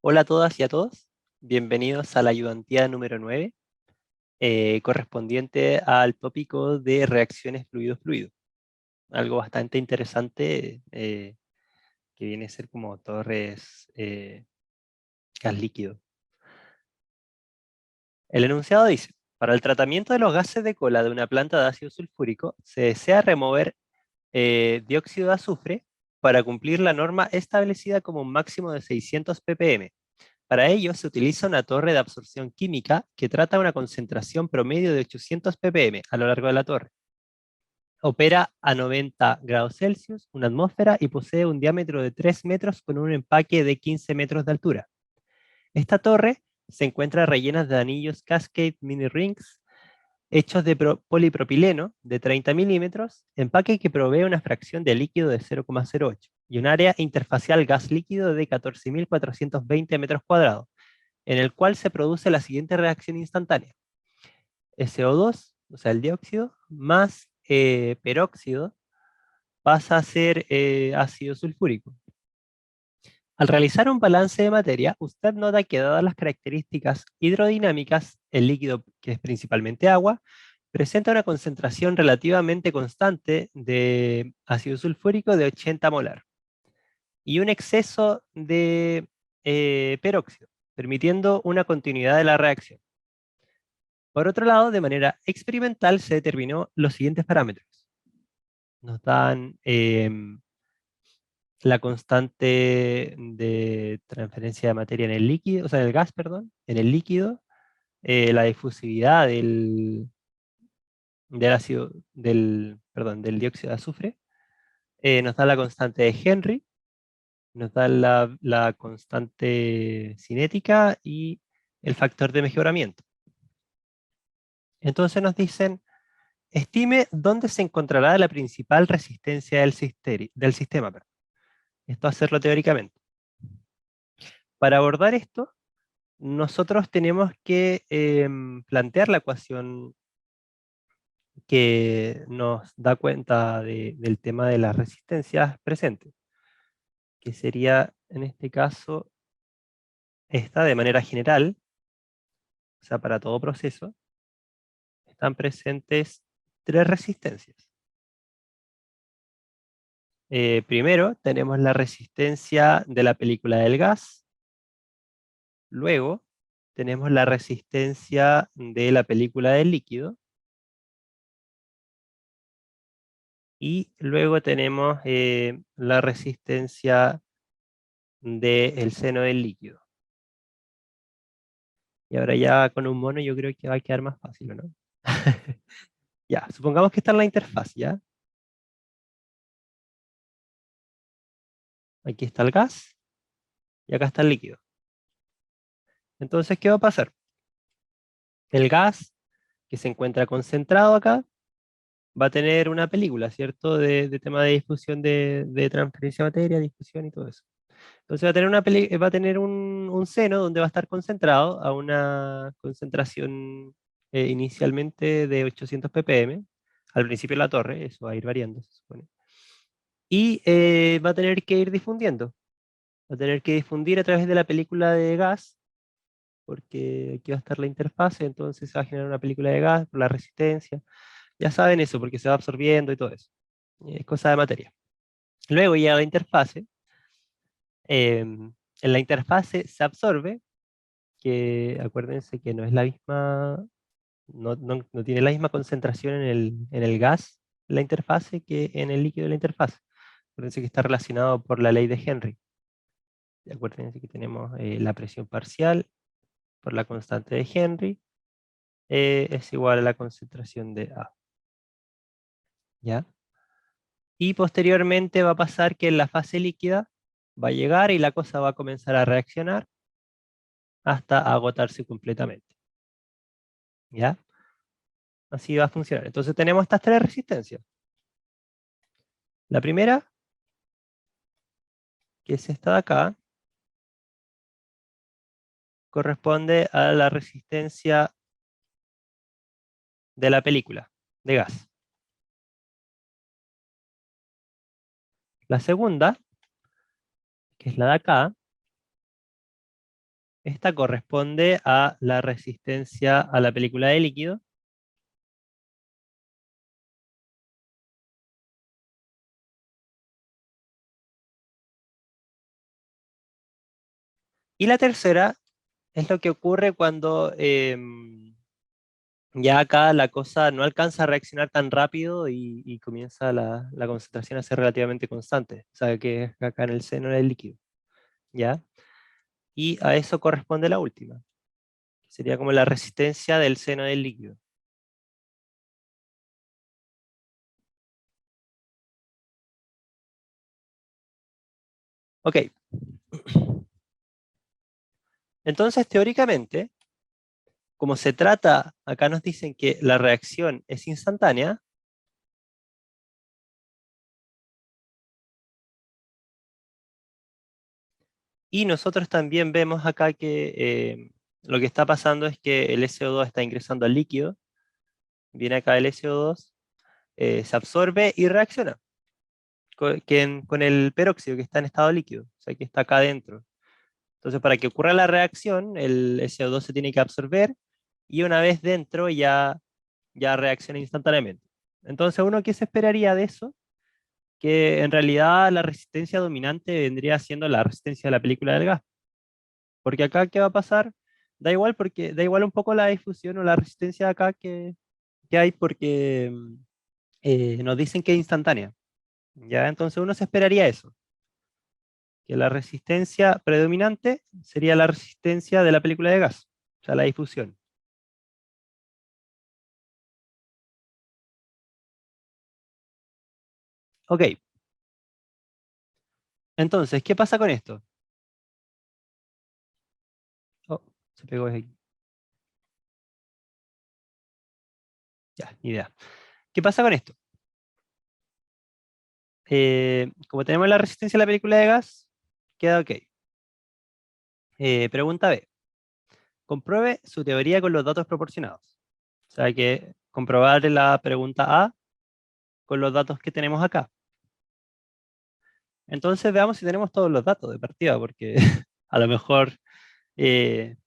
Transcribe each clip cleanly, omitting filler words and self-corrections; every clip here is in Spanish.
Hola a todas y a todos, bienvenidos a la ayudantía número 9, correspondiente al tópico de reacciones fluido-fluido. Algo bastante interesante que viene a ser como torres gas líquido. El enunciado dice, para el tratamiento de los gases de cola de una planta de ácido sulfúrico, se desea remover dióxido de azufre para cumplir la norma establecida como un máximo de 600 ppm. Para ello se utiliza una torre de absorción química que trata una concentración promedio de 800 ppm a lo largo de la torre. Opera a 90 grados Celsius, una atmósfera y posee un diámetro de 3 metros con un empaque de 15 metros de altura. Esta torre se encuentra rellena de anillos Cascade Mini Rings hechos de polipropileno de 30 milímetros, empaque que provee una fracción de líquido de 0,08 y un área interfacial gas líquido de 14.420 metros cuadrados, en el cual se produce la siguiente reacción instantánea. SO2, o sea, el dióxido, más peróxido, pasa a ser ácido sulfúrico. Al realizar un balance de materia, usted nota que dadas las características hidrodinámicas, el líquido, que es principalmente agua, presenta una concentración relativamente constante de ácido sulfúrico de 80 molar y un exceso de peróxido, permitiendo una continuidad de la reacción. Por otro lado, de manera experimental se determinó los siguientes parámetros. Nos dan la constante de transferencia de materia en el líquido, o sea, en el gas, perdón, en el líquido, la difusividad del ácido, perdón, del dióxido de azufre, nos da la constante de Henry, nos da la constante cinética y el factor de mejoramiento. Entonces nos dicen, estime dónde se encontrará la principal resistencia del sistema. Perdón. Esto hacerlo teóricamente. Para abordar esto, nosotros tenemos que plantear la ecuación que nos da cuenta del tema de las resistencias presentes, que sería en este caso esta de manera general, o sea, para todo proceso, están presentes tres resistencias. Primero tenemos la resistencia de la película del gas, luego tenemos la resistencia de la película del líquido, y luego tenemos la resistencia del seno del líquido. Y ahora ya con un mono yo creo que va a quedar más fácil, ¿o no? Ya, supongamos que está en la interfaz, ¿ya? Aquí está el gas y acá está el líquido. Entonces, ¿qué va a pasar? El gas que se encuentra concentrado acá va a tener una película, ¿cierto? De tema de difusión de transferencia de materia, difusión y todo eso. Entonces va a tener un seno donde va a estar concentrado a una concentración inicialmente de 800 ppm. Al principio de la torre, eso va a ir variando, se supone. Y va a tener que ir difundiendo. Va a tener que difundir a través de la película de gas, porque aquí va a estar la interfase, entonces se va a generar una película de gas por la resistencia. Ya saben eso, porque se va absorbiendo y todo eso. Es cosa de materia. Luego llega la interfase. En la interfase se absorbe, que acuérdense que no es la misma, no tiene la misma concentración en el gas, la interfase, que en el líquido de la interfase. Acuérdense que está relacionado por la ley de Henry. Acuérdense que tenemos la presión parcial por la constante de Henry, es igual a la concentración de A. ¿Ya? Y posteriormente va a pasar que en la fase líquida va a llegar y la cosa va a comenzar a reaccionar hasta agotarse completamente. ¿Ya? Así va a funcionar. Entonces tenemos estas tres resistencias. La primera, que es esta de acá, corresponde a la resistencia de la película de gas. La segunda, que es la de acá, Esta corresponde a la resistencia a la película de líquido. Y la tercera es lo que ocurre cuando ya acá la cosa no alcanza a reaccionar tan rápido y comienza la concentración a ser relativamente constante. O sea, que es acá en el seno del líquido. ¿Ya? Y a eso corresponde la última. Sería como la resistencia del seno del líquido. Ok. Entonces, teóricamente, como se trata, acá nos dicen que la reacción es instantánea, y nosotros también vemos acá que lo que está pasando es que el SO2 está ingresando al líquido, viene acá el SO2, se absorbe y reacciona con el peróxido que está en estado líquido, o sea, que está acá adentro. Entonces, para que ocurra la reacción, el SO2 se tiene que absorber y una vez dentro ya reacciona instantáneamente. Entonces, uno, ¿qué se esperaría de eso? Que en realidad la resistencia dominante vendría siendo la resistencia de la película del gas. Porque acá, ¿qué va a pasar? Da igual, porque da igual un poco la difusión o la resistencia acá que hay, porque nos dicen que es instantánea. ¿Ya? Entonces uno se esperaría eso, que la resistencia predominante sería la resistencia de la película de gas, o sea, la difusión. Ok, entonces, ¿qué pasa con esto? Oh, se pegó desde aquí. Ya, ni idea. ¿Qué pasa con esto? Como tenemos la resistencia de la película de gas, queda ok. Pregunta B. Compruebe su teoría con los datos proporcionados. O sea que comprobar la pregunta A con los datos que tenemos acá. Entonces veamos si tenemos todos los datos de partida, porque a lo mejor eh,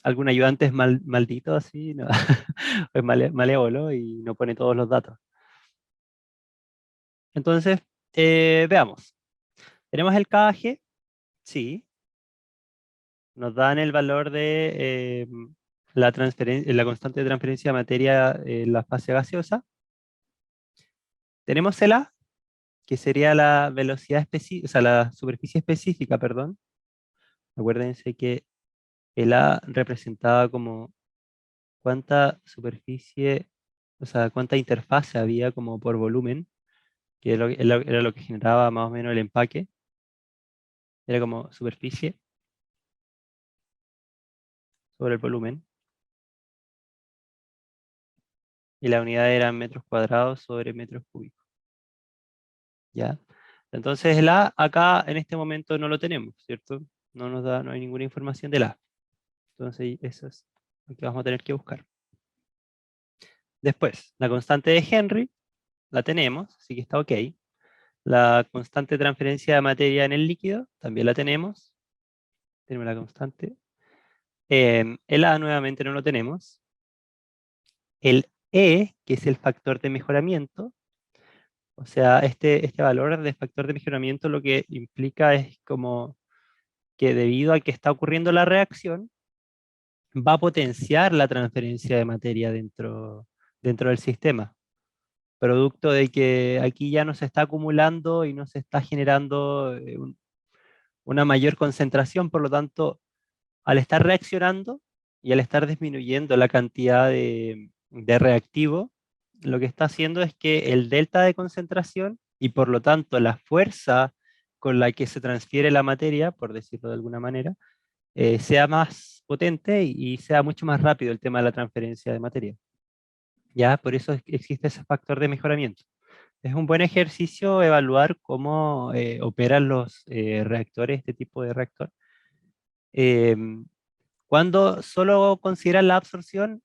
algún ayudante es maldito así, ¿no? Es malévolo y no pone todos los datos. Entonces, veamos. Tenemos el KG, sí, nos dan el valor de la constante de transferencia de materia en la fase gaseosa. Tenemos el A, que sería la velocidad específica, o sea, la superficie específica, perdón. Acuérdense que el A representaba como cuánta superficie, o sea, cuánta interfase había como por volumen, que era lo que generaba más o menos el empaque. Era como superficie sobre el volumen. Y la unidad era metros cuadrados sobre metros cúbicos. ¿Ya? Entonces el A acá en este momento no lo tenemos, ¿cierto? No nos da, no hay ninguna información del A. Entonces eso es lo que vamos a tener que buscar. Después, la constante de Henry la tenemos, así que está ok. La constante de transferencia de materia en el líquido también la tenemos. Tenemos la constante. El A nuevamente no lo tenemos. El E, que es el factor de mejoramiento, o sea, este valor de factor de mejoramiento lo que implica es como que debido a que está ocurriendo la reacción, va a potenciar la transferencia de materia dentro del sistema, producto de que aquí ya no se está acumulando y no se está generando una mayor concentración, por lo tanto, al estar reaccionando y al estar disminuyendo la cantidad de reactivo, lo que está haciendo es que el delta de concentración y por lo tanto la fuerza con la que se transfiere la materia, por decirlo de alguna manera, sea más potente y sea mucho más rápido el tema de la transferencia de materia. Ya, por eso existe ese factor de mejoramiento. Es un buen ejercicio evaluar cómo operan los reactores, este tipo de reactor, em, cuando solo consideran la absorción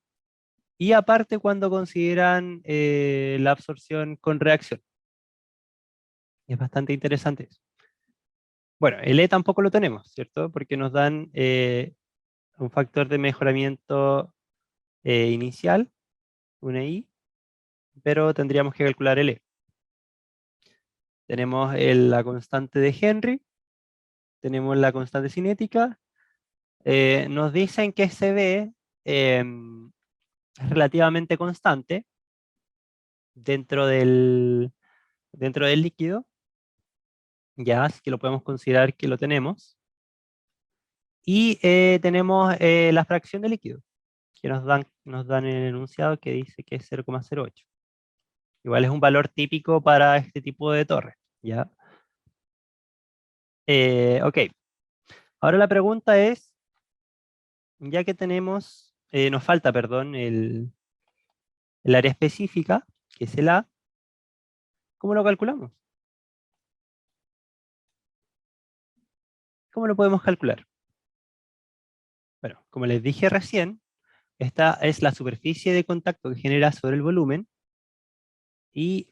y aparte cuando consideran la absorción con reacción. Es bastante interesante eso. Bueno, el E tampoco lo tenemos, ¿cierto? Porque nos dan un factor de mejoramiento inicial, una I, pero tendríamos que calcular el E. Tenemos la constante de Henry, tenemos la constante cinética, nos dicen que CB es relativamente constante dentro dentro del líquido, ya, así que lo podemos considerar que lo tenemos. Y tenemos la fracción de líquido, que nos dan en el enunciado que dice que es 0,08. Igual es un valor típico para este tipo de torre, ¿ya? Ok, ahora la pregunta es, ya que tenemos, nos falta, perdón, el área específica, que es el A, ¿cómo lo calculamos? ¿Cómo lo podemos calcular? Bueno, como les dije recién, esta es la superficie de contacto que genera sobre el volumen y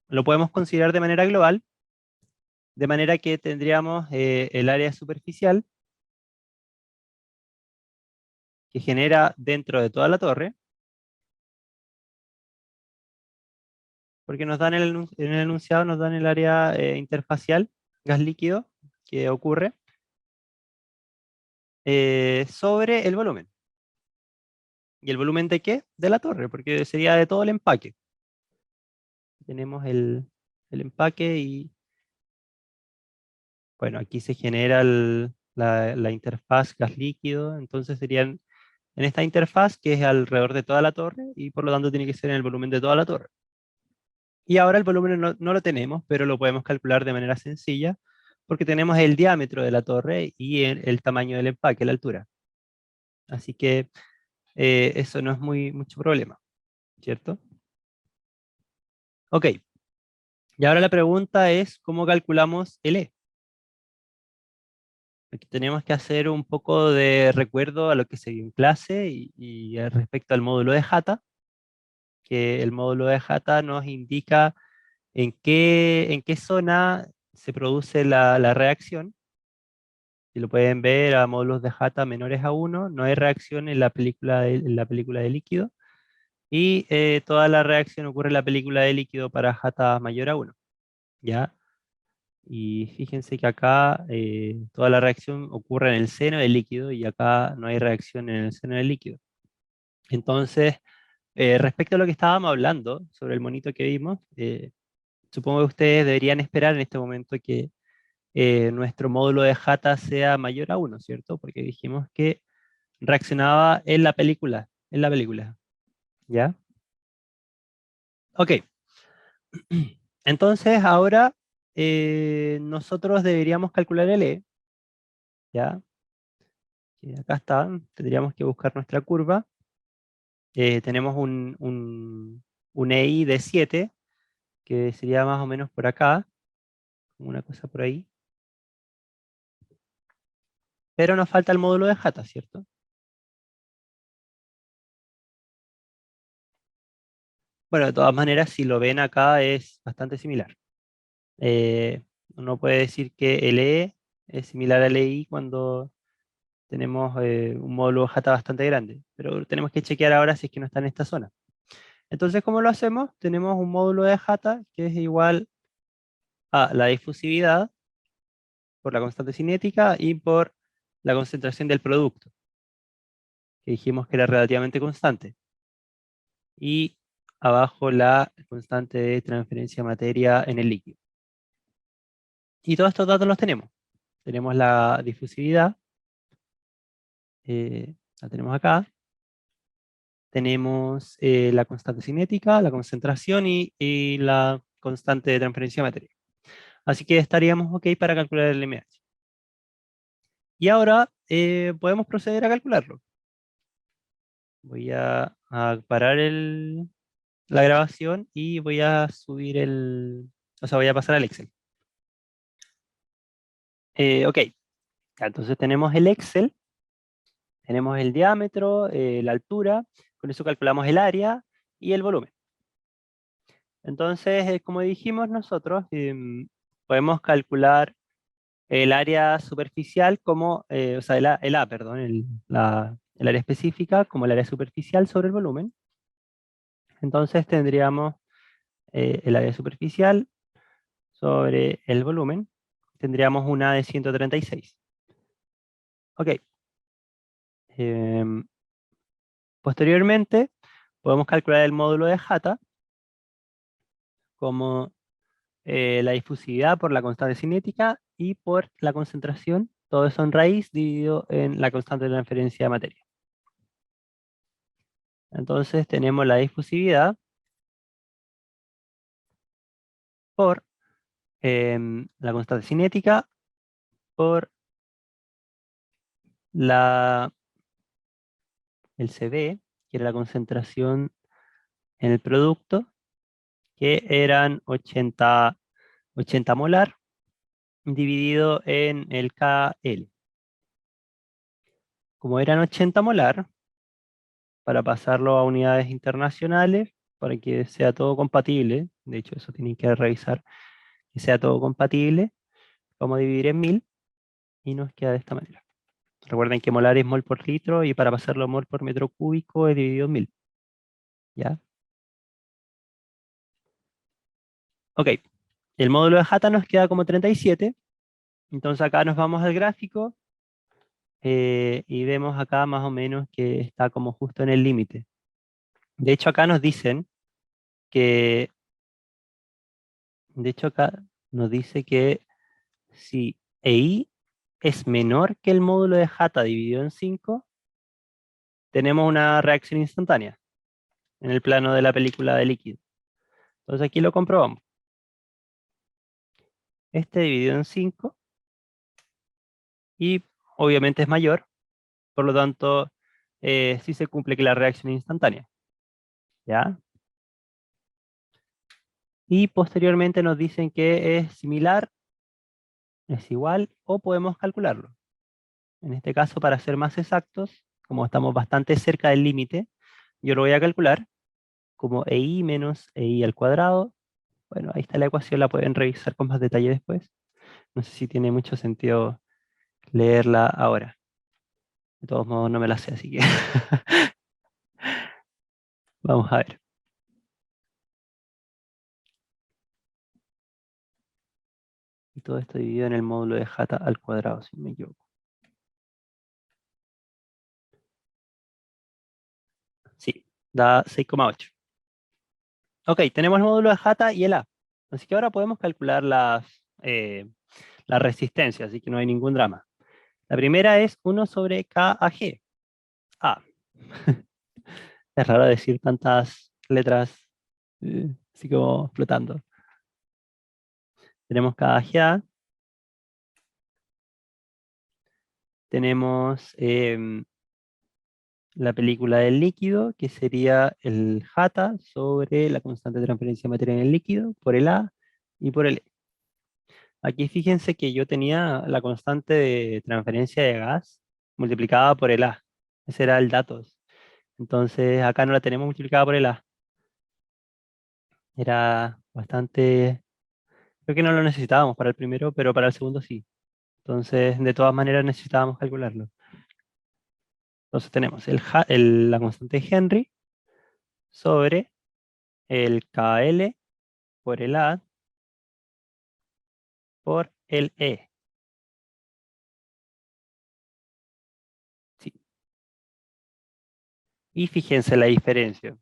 lo podemos considerar de manera global, de manera que tendríamos el área superficial que genera dentro de toda la torre, porque nos dan en el enunciado nos dan el área interfacial, gas líquido, que ocurre sobre el volumen. ¿Y el volumen de qué? De la torre, porque sería de todo el empaque. Tenemos el empaque y, bueno, aquí se genera la interfaz gas líquido, entonces serían en esta interfaz que es alrededor de toda la torre y por lo tanto tiene que ser en el volumen de toda la torre. Y ahora el volumen no lo tenemos, pero lo podemos calcular de manera sencilla porque tenemos el diámetro de la torre y el tamaño del empaque, la altura. Así que eso no es mucho problema, ¿cierto? Ok, y ahora la pregunta es, ¿cómo calculamos el E? Aquí tenemos que hacer un poco de recuerdo a lo que se vio en clase y respecto al módulo de Jata, que el módulo de Jata nos indica en qué zona se produce la reacción. Si lo pueden ver a módulos de Jata menores a 1, no hay reacción en en la película de líquido, y toda la reacción ocurre en la película de líquido para Jata mayor a 1, ¿ya? Y fíjense que acá toda la reacción ocurre en el seno del líquido y acá no hay reacción en el seno del líquido. Entonces, respecto a lo que estábamos hablando sobre el monito que vimos, supongo que ustedes deberían esperar en este momento que nuestro módulo de Jata sea mayor a 1, ¿cierto? Porque dijimos que reaccionaba en la película, ¿ya? Ok, entonces ahora nosotros deberíamos calcular el E, ¿ya? Acá está, tendríamos que buscar nuestra curva. Tenemos un EI de 7, que sería más o menos por acá, una cosa por ahí. Pero nos falta el módulo de Jata, ¿cierto? Bueno, de todas maneras, si lo ven acá es bastante similar. Uno puede decir que el E es similar al EI cuando tenemos un módulo Jata bastante grande, pero tenemos que chequear ahora si es que no está en esta zona. Entonces, ¿cómo lo hacemos? Tenemos un módulo de Jata que es igual a la difusividad por la constante cinética y por la concentración del producto, que dijimos que era relativamente constante. Y abajo la constante de transferencia de materia en el líquido. Y todos estos datos los tenemos. Tenemos la difusividad, la tenemos acá. Tenemos la constante cinética, la concentración y la constante de transferencia de materia. Así que estaríamos ok para calcular el MH. Y ahora podemos proceder a calcularlo. Voy a parar la grabación y voy a subir o sea, voy a pasar al Excel. Ok, ya, entonces tenemos el Excel, tenemos el diámetro, la altura, con eso calculamos el área y el volumen. Entonces, como dijimos nosotros, podemos calcular el área superficial como, o sea, el A, perdón, el área específica como el área superficial sobre el volumen. Entonces tendríamos el área superficial sobre el volumen, tendríamos una de 136. Ok. Em, Posteriormente, podemos calcular el módulo de Hata como la difusividad por la constante cinética y por la concentración, todo eso en raíz dividido en la constante de transferencia de materia. Entonces tenemos la difusividad por la constante cinética por la, el CD, que era la concentración en el producto, que eran 80 molar, dividido en el KL. Como eran 80 molar, para pasarlo a unidades internacionales, para que sea todo compatible, de hecho eso tienen que revisar, que sea todo compatible, vamos a dividir en 1000 y nos queda de esta manera. Recuerden que molar es mol por litro y para pasarlo a mol por metro cúbico es dividido en 1000. ¿Ya? Ok, el módulo de Hata nos queda como 37, entonces acá nos vamos al gráfico y vemos acá más o menos que está como justo en el límite. De hecho acá nos dicen que, de hecho acá nos dice que si EI es menor que el módulo de Hata dividido en 5, tenemos una reacción instantánea en el plano de la película de líquido. Entonces aquí lo comprobamos. Este dividido en 5 y obviamente es mayor, por lo tanto sí se cumple que la reacción es instantánea. ¿Ya? Y posteriormente nos dicen que es similar, es igual o podemos calcularlo. En este caso, para ser más exactos, como estamos bastante cerca del límite, yo lo voy a calcular como EI menos EI al cuadrado. Bueno, ahí está la ecuación, la pueden revisar con más detalle después. No sé si tiene mucho sentido leerla ahora. De todos modos, no me la sé, así que vamos a ver. Y todo esto dividido en el módulo de Hata al cuadrado, si no me equivoco. Sí, da 6,8. Ok, tenemos el módulo de Hata y el A. Así que ahora podemos calcular las resistencias, así que no hay ningún drama. La primera es 1 sobre KAG. Ah, es raro decir tantas letras así como flotando. Tenemos KAGA, tenemos la película del líquido, que sería el Hata sobre la constante de transferencia de materia en el líquido, por el A y por el E. Aquí fíjense que yo tenía la constante de transferencia de gas multiplicada por el A. Ese era el datos. Entonces acá no la tenemos multiplicada por el A. Era bastante... Creo que no lo necesitábamos para el primero, pero para el segundo sí. Entonces, de todas maneras necesitábamos calcularlo. Entonces tenemos la constante de Henry sobre el KL por el A por el E. Sí. Y fíjense la diferencia.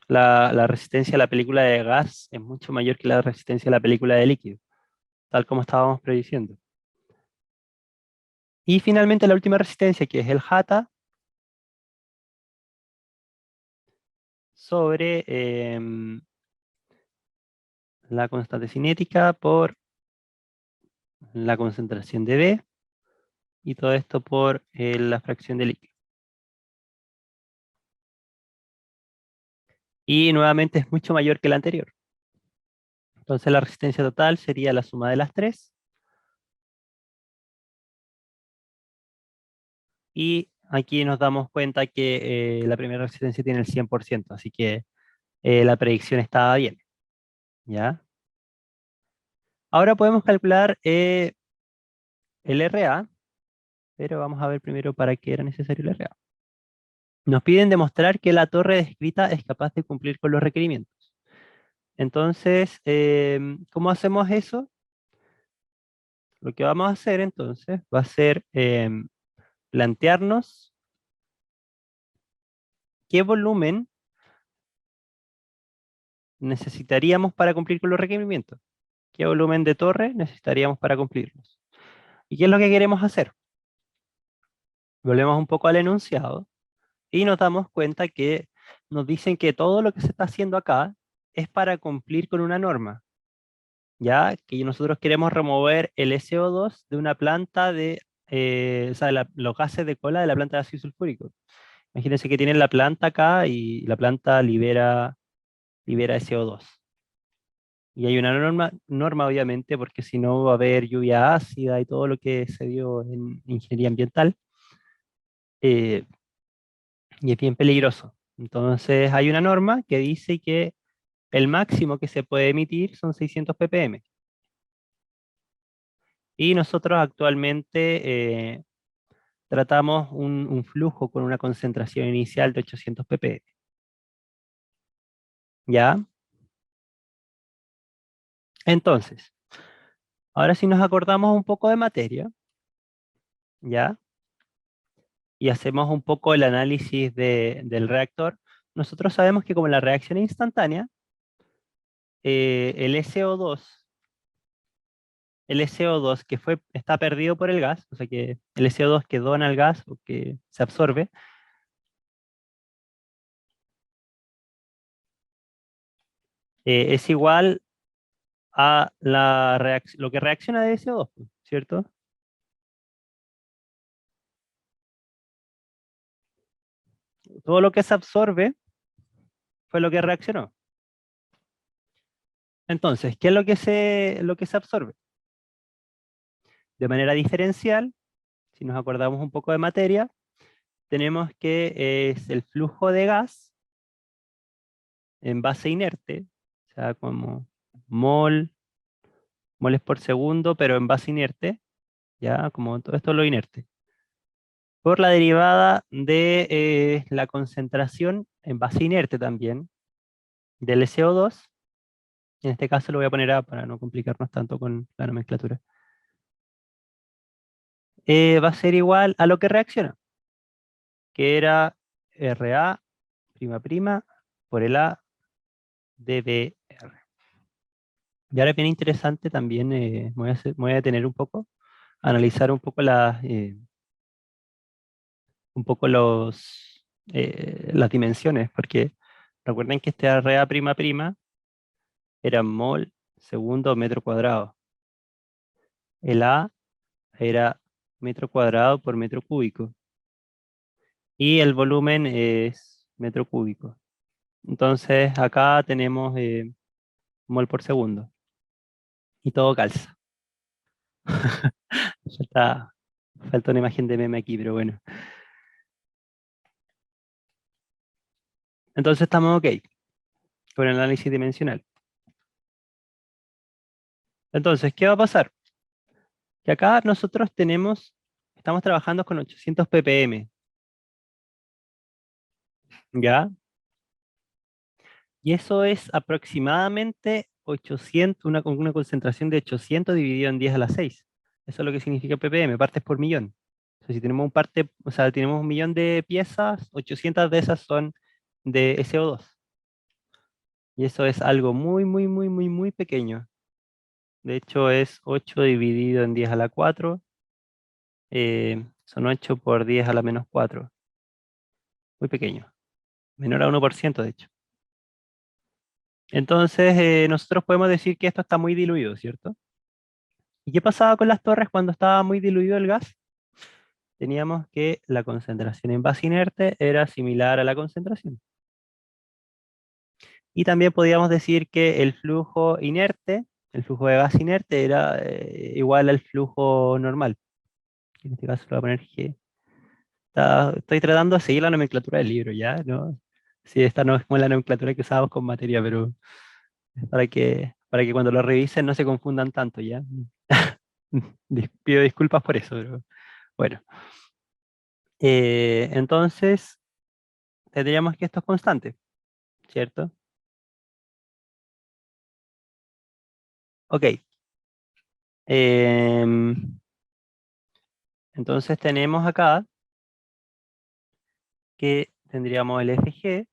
La resistencia a la película de gas es mucho mayor que la resistencia a la película de líquido, tal como estábamos prediciendo. Y finalmente la última resistencia, que es el Hata sobre la constante cinética por la concentración de B, y todo esto por la fracción de líquido. Y nuevamente es mucho mayor que la anterior. Entonces la resistencia total sería la suma de las tres. Y aquí nos damos cuenta que la primera resistencia tiene el 100%, así que la predicción estaba bien. ¿Ya? Ahora podemos calcular el RA, pero vamos a ver primero para qué era necesario el RA. Nos piden demostrar que la torre descrita es capaz de cumplir con los requerimientos. Entonces, ¿cómo hacemos eso? Lo que vamos a hacer entonces va a ser plantearnos qué volumen necesitaríamos para cumplir con los requerimientos. ¿Qué volumen de torre necesitaríamos para cumplirlos? ¿Y qué es lo que queremos hacer? Volvemos un poco al enunciado y nos damos cuenta que nos dicen que todo lo que se está haciendo acá es para cumplir con una norma, ya que nosotros queremos remover el SO2 de una planta de, o sea, los gases de cola de la planta de ácido sulfúrico. Imagínense que tienen la planta acá y la planta libera SO2. Y hay una norma obviamente, porque si no va a haber lluvia ácida y todo lo que se dio en ingeniería ambiental, eh, y es bien peligroso. Entonces hay una norma que dice que el máximo que se puede emitir son 600 ppm. Y nosotros actualmente tratamos un flujo con una concentración inicial de 800 ppm. ¿Ya? Entonces, ahora si nos acordamos un poco de materia, ¿ya? Y hacemos un poco el análisis del reactor, nosotros sabemos que como la reacción es instantánea, el SO2, que está perdido por el gas, o sea que el SO2 que dona el gas o que se absorbe, es igual a lo que reacciona de SO2, ¿cierto? Todo lo que se absorbe fue lo que reaccionó. Entonces, ¿qué es lo que se absorbe? De manera diferencial, si nos acordamos un poco de materia, tenemos que es el flujo de gas en base inerte, o sea, como mol, moles por segundo, pero en base inerte, ya, como todo esto es lo inerte, por la derivada de la concentración en base inerte también del SO2, en este caso lo voy a poner A para no complicarnos tanto con la nomenclatura, va a ser igual a lo que reacciona, que era RA prima prima por el A dBr. Y ahora es bien interesante también, me voy a detener un poco, analizar un poco las dimensiones, porque recuerden que este RA prima prima era mol segundo metro cuadrado. El A era metro cuadrado por metro cúbico. Y el volumen es metro cúbico. Entonces acá tenemos mol por segundo. Y todo calza. Falta una imagen de meme aquí, pero bueno. Entonces estamos ok con el análisis dimensional. Entonces, ¿qué va a pasar? Que acá nosotros estamos trabajando con 800 ppm, ¿ya? Y eso es aproximadamente 800, una concentración de 800 dividido en 10 a la 6. Eso es lo que significa ppm, partes por millón. O sea, si tenemos o sea, tenemos 1.000.000 de piezas, 800 de esas son de SO2. Y eso es algo muy, muy, muy, muy, muy pequeño. De hecho, es 8 dividido en 10 a la 4. Son 8 por 10 a la menos 4. Muy pequeño. Menor a 1% de hecho. Entonces, nosotros podemos decir que esto está muy diluido, ¿cierto? ¿Y qué pasaba con las torres cuando estaba muy diluido el gas? Teníamos que la concentración en base inerte era similar a la concentración. Y también podíamos decir que el flujo inerte, el flujo de gas inerte, era igual al flujo normal. En este caso lo voy a poner G. Estoy tratando de seguir la nomenclatura del libro, ¿ya? ¿No? Sí, esta no es como la nomenclatura que usábamos con materia, pero es para que cuando lo revisen no se confundan tanto, ¿ya? Pido disculpas por eso, pero bueno. Entonces, tendríamos que esto es constante, ¿cierto? Ok. Em, entonces tenemos acá que tendríamos el FG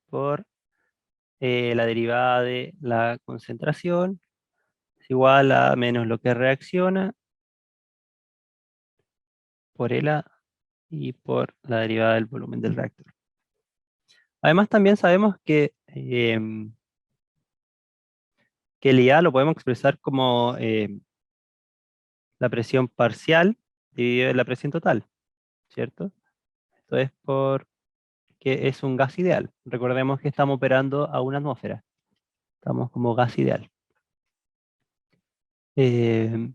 por la derivada de la concentración es igual a menos lo que reacciona por el A y por la derivada del volumen del reactor. Además también sabemos que el IA lo podemos expresar como la presión parcial dividido en la presión total, ¿cierto? Esto es porque es un gas ideal. Recordemos que estamos operando a una atmósfera. Estamos como gas ideal. Eh,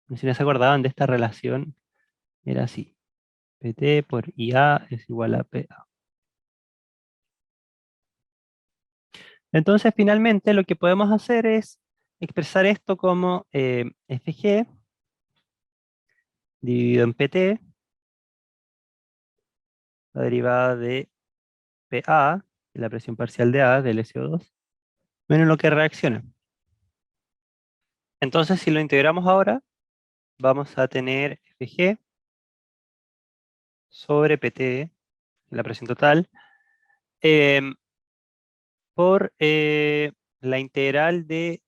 no sé si no se acordaban de esta relación, era así. PT por IA es igual a PA. Entonces, finalmente, lo que podemos hacer es expresar esto como FG dividido en PT, la derivada de PA, la presión parcial de A del SO2, menos lo que reacciona. Entonces, si lo integramos ahora, vamos a tener FG sobre PT, la presión total, em, por la integral de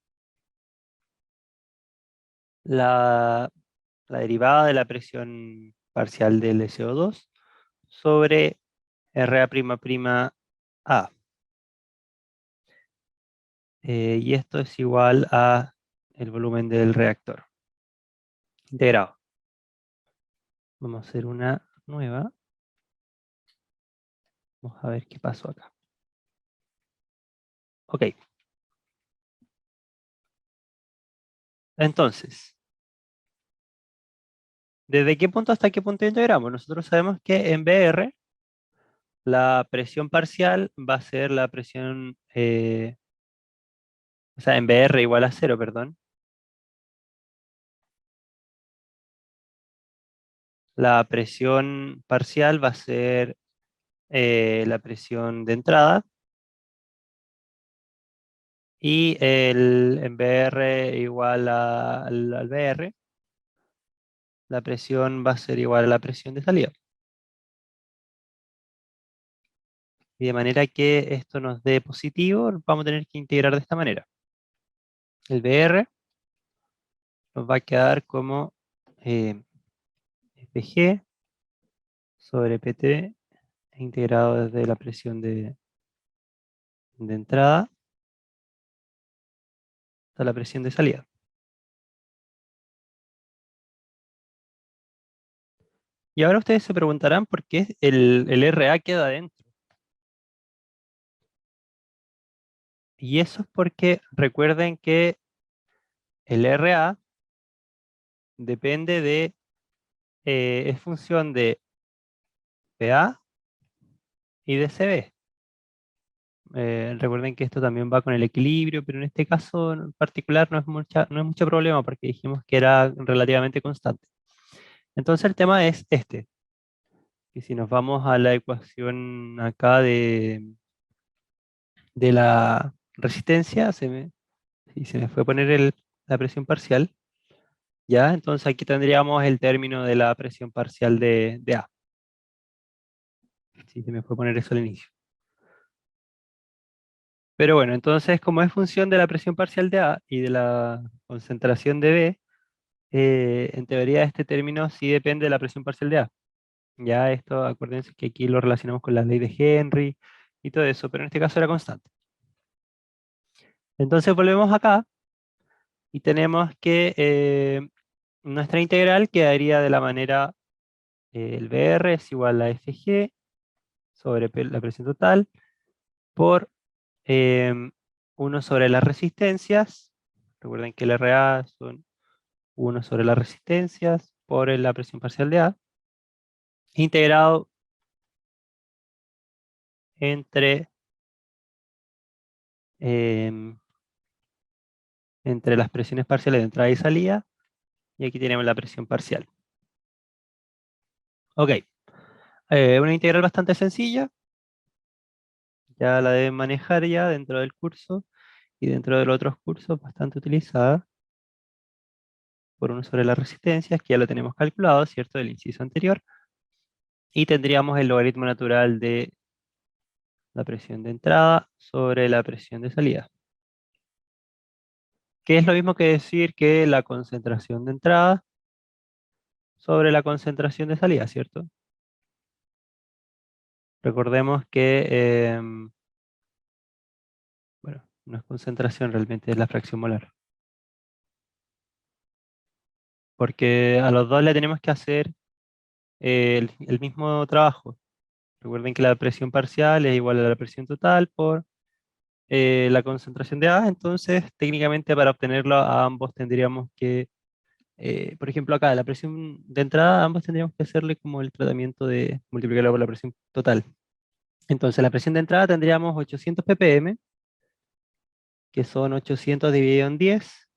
la, la derivada de la presión parcial del SO2 sobre RA''A. Y esto es igual a el volumen del reactor integrado. Vamos a hacer una nueva. Vamos a ver qué pasó acá. Ok. Entonces, ¿desde qué punto hasta qué punto integramos? Nosotros sabemos que en BR la presión parcial va a ser la presión, o sea, en BR igual a cero, perdón. La presión parcial va a ser la presión de entrada y en BR igual al BR, la presión va a ser igual a la presión de salida. Y de manera que esto nos dé positivo, vamos a tener que integrar de esta manera. El BR nos va a quedar como FG sobre PT integrado desde la presión de entrada hasta la presión de salida. Y ahora ustedes se preguntarán por qué el RA queda adentro. Y eso es porque recuerden que el RA depende es función de PA y de CB. Recuerden que esto también va con el equilibrio, pero en este caso en particular no es mucho problema porque dijimos que era relativamente constante. Entonces el tema es este, que si nos vamos a la ecuación acá de la resistencia, y se me fue a poner la presión parcial, ya, entonces aquí tendríamos el término de la presión parcial de A. Sí, se me fue a poner eso al inicio. Pero bueno, entonces como es función de la presión parcial de A y de la concentración de B, en teoría este término sí depende de la presión parcial de A. Ya esto, acuérdense que aquí lo relacionamos con la ley de Henry y todo eso, pero en este caso era constante. Entonces volvemos acá y tenemos que nuestra integral quedaría de la manera, el BR es igual a FG sobre la presión total por 1 sobre las resistencias. Recuerden que el RA son 1 sobre las resistencias por la presión parcial de A, integrado entre, em, entre las presiones parciales de entrada y salida Y aquí tenemos la presión parcial. Ok, una integral bastante sencilla, ya la deben manejar ya dentro del curso y dentro de los otros cursos bastante utilizada por uno sobre las resistencias, que ya lo tenemos calculado, ¿cierto? Del inciso anterior. Y tendríamos el logaritmo natural de la presión de entrada sobre la presión de salida. Que es lo mismo que decir que la concentración de entrada sobre la concentración de salida, ¿cierto? Recordemos que, bueno, no es concentración realmente, es la fracción molar. Porque a los dos le tenemos que hacer el mismo trabajo. Recuerden que la presión parcial es igual a la presión total por la concentración de A, entonces técnicamente para obtenerlo a ambos tendríamos que, por ejemplo acá, la presión de entrada, a ambos tendríamos que hacerle como el tratamiento de multiplicarlo por la presión total. Entonces la presión de entrada tendríamos 800 ppm, que son 800 dividido en 10,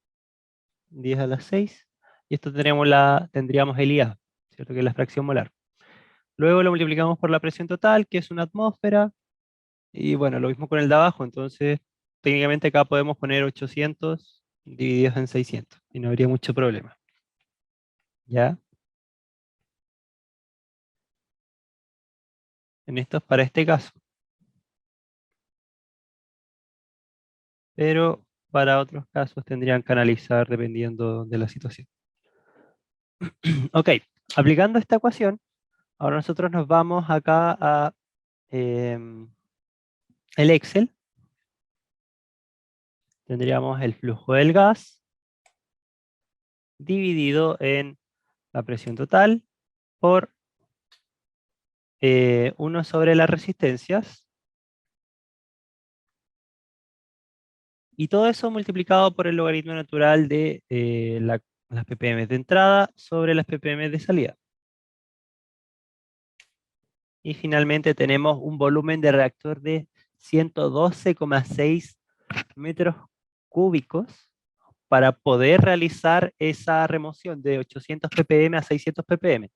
10 a la 6, y esto tendríamos el IA, ¿cierto? Que es la fracción molar. Luego lo multiplicamos por la presión total, que es una atmósfera, y bueno, lo mismo con el de abajo, entonces técnicamente acá podemos poner 800 divididos en 600 y no habría mucho problema. ¿Ya? En esto es para este caso. Pero para otros casos tendrían que analizar dependiendo de la situación. Ok, aplicando esta ecuación, ahora nosotros nos vamos acá a el Excel. Tendríamos el flujo del gas dividido en la presión total por 1 sobre las resistencias. Y todo eso multiplicado por el logaritmo natural de las ppm de entrada sobre las ppm de salida. Y finalmente tenemos un volumen de reactor de 112,6 metros cúbicos para poder realizar esa remoción de 800 ppm a 600 ppm.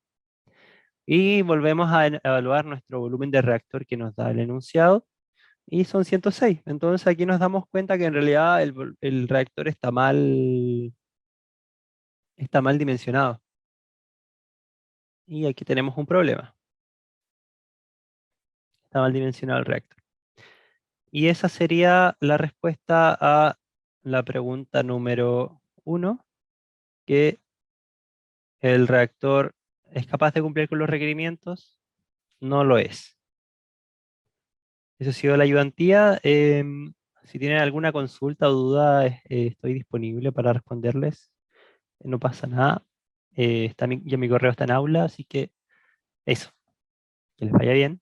Y volvemos a evaluar nuestro volumen de reactor que nos da el enunciado, y son 106. Entonces aquí nos damos cuenta que en realidad el reactor está mal dimensionado. Y aquí tenemos un problema. Está mal dimensionado el reactor. Y esa sería la respuesta a la pregunta número 1, que el reactor es capaz de cumplir con los requerimientos. No lo es. Eso ha sido la ayudantía. Si tienen alguna consulta o duda, estoy disponible para responderles. No pasa nada. Ya mi correo está en aula, así que eso. Que les vaya bien.